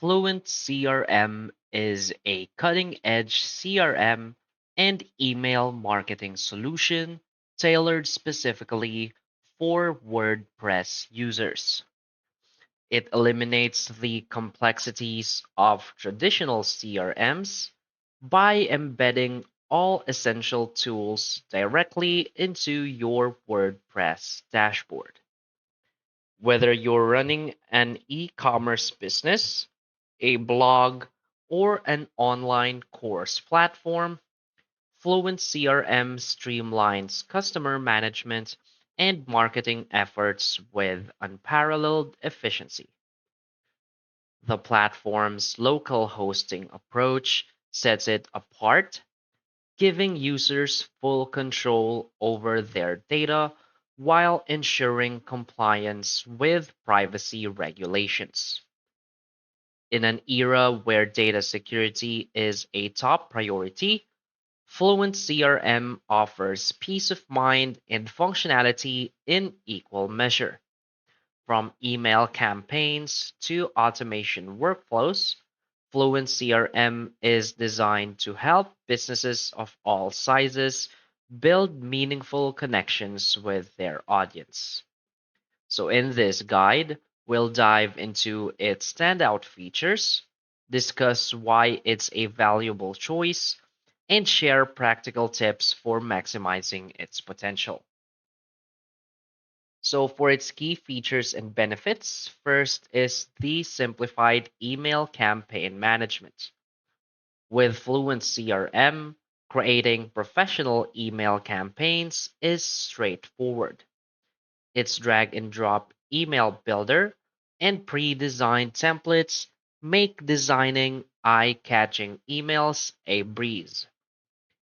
Fluent CRM is a cutting edge CRM and email marketing solution tailored specifically for WordPress users. It eliminates the complexities of traditional CRMs by embedding all essential tools directly into your WordPress dashboard. Whether you're running an e commerce business, a blog, or an online course platform, Fluent CRM streamlines customer management and marketing efforts with unparalleled efficiency. The platform's local hosting approach sets it apart, giving users full control over their data while ensuring compliance with privacy regulations. In an era where data security is a top priority, Fluent CRM offers peace of mind and functionality in equal measure. From email campaigns to automation workflows, Fluent CRM is designed to help businesses of all sizes build meaningful connections with their audience. So, in this guide, we'll dive into its standout features, discuss why it's a valuable choice, and share practical tips for maximizing its potential. So, for its key features and benefits, first is the simplified email campaign management. With Fluent CRM, creating professional email campaigns is straightforward. Its drag and drop email builder and pre designed templates make designing eye catching emails a breeze.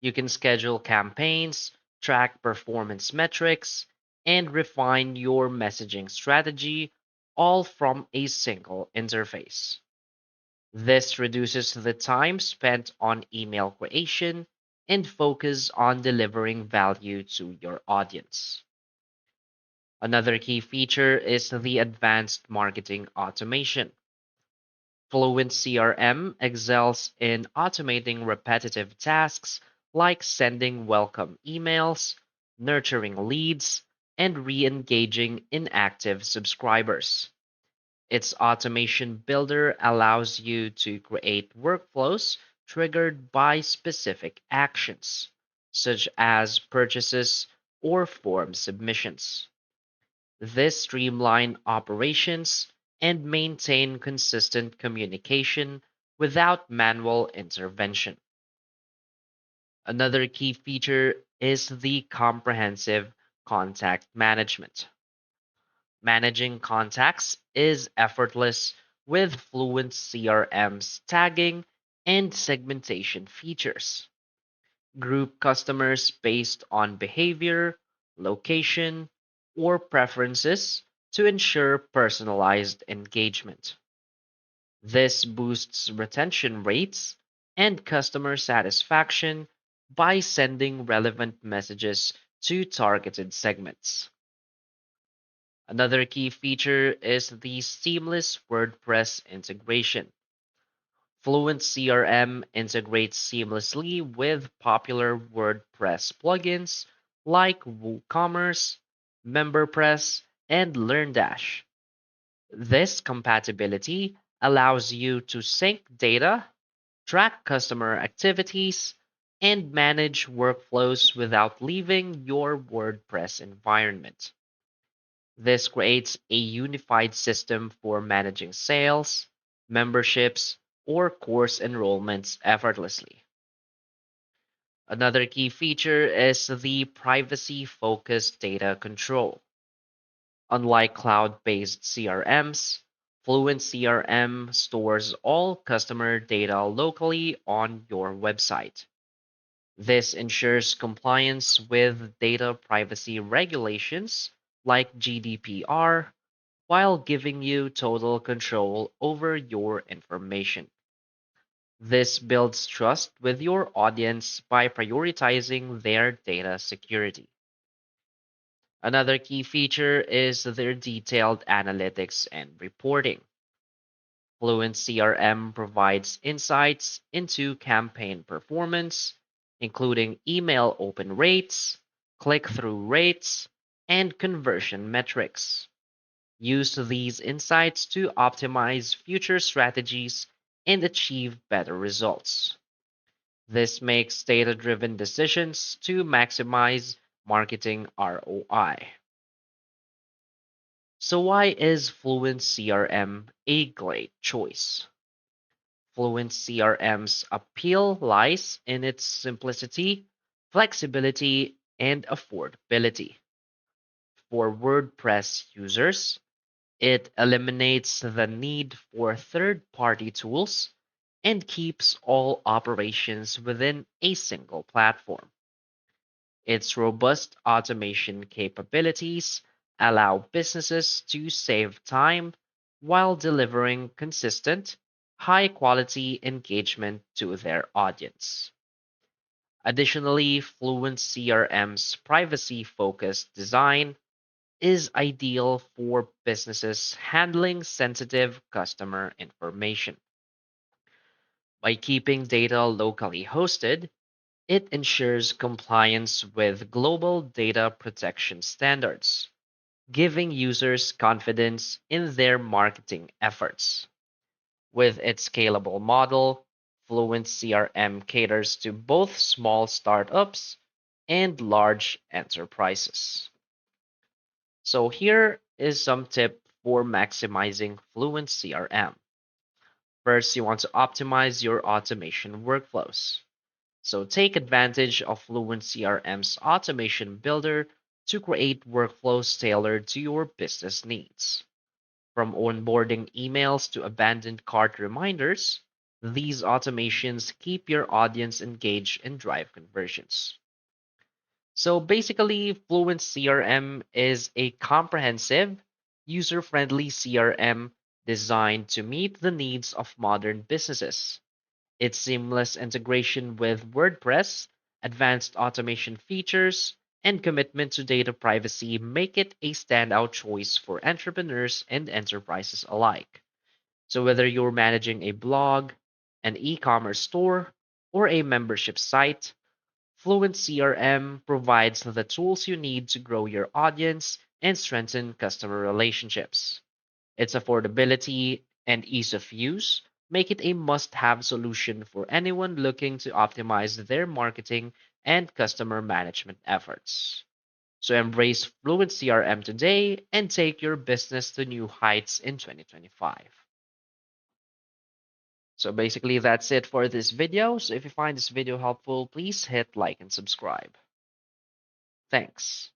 You can schedule campaigns, track performance metrics, and refine your messaging strategy all from a single interface. This reduces the time spent on email creation and focus on delivering value to your audience. Another key feature is the advanced marketing automation. Fluent CRM excels in automating repetitive tasks like sending welcome emails, nurturing leads, and re engaging inactive subscribers. Its automation builder allows you to create workflows triggered by specific actions, such as purchases or form submissions. This streamline operations and maintain consistent communication without manual intervention. Another key feature is the comprehensive contact management. Managing contacts is effortless with Fluent CRM's tagging and segmentation features. Group customers based on behavior, location, or preferences to ensure personalized engagement. This boosts retention rates and customer satisfaction by sending relevant messages to targeted segments. Another key feature is the seamless WordPress integration. Fluent CRM integrates seamlessly with popular WordPress plugins like WooCommerce, MemberPress, and LearnDash. This compatibility allows you to sync data, track customer activities, and manage workflows without leaving your WordPress environment. This creates a unified system for managing sales, memberships, or course enrollments effortlessly. Another key feature is the privacy focused data control. Unlike cloud based CRMs, Fluent CRM stores all customer data locally on your website. This ensures compliance with data privacy regulations like GDPR while giving you total control over your information. This builds trust with your audience by prioritizing their data security. Another key feature is their detailed analytics and reporting. Fluent CRM provides insights into campaign performance, including email open rates, click through rates, and conversion metrics. Use these insights to optimize future strategies and achieve better results. This makes data driven decisions to maximize marketing ROI. So, why is Fluent CRM a great choice? Fluent CRM's appeal lies in its simplicity, flexibility, and affordability. For WordPress users, it eliminates the need for third party tools and keeps all operations within a single platform. Its robust automation capabilities allow businesses to save time while delivering consistent, high quality engagement to their audience. Additionally, Fluent CRM's privacy focused design is ideal for businesses handling sensitive customer information. By keeping data locally hosted, it ensures compliance with global data protection standards, giving users confidence in their marketing efforts. With its scalable model, Fluent CRM caters to both small startups and large enterprises. So here is some tip for maximizing Fluent CRM. First, you want to optimize your automation workflows. So take advantage of Fluent CRM's automation builder to create workflows tailored to your business needs. From onboarding emails to abandoned cart reminders, these automations keep your audience engaged and drive conversions. So basically, Fluent CRM is a comprehensive, user friendly CRM designed to meet the needs of modern businesses. Its seamless integration with WordPress, advanced automation features, and commitment to data privacy make it a standout choice for entrepreneurs and enterprises alike. So, whether you're managing a blog, an e commerce store, or a membership site, Fluent CRM provides the tools you need to grow your audience and strengthen customer relationships. Its affordability and ease of use make it a must have solution for anyone looking to optimize their marketing and customer management efforts. So embrace Fluent CRM today and take your business to new heights in 2025. So basically that's it for this video. So if you find this video helpful, please hit like and subscribe. Thanks.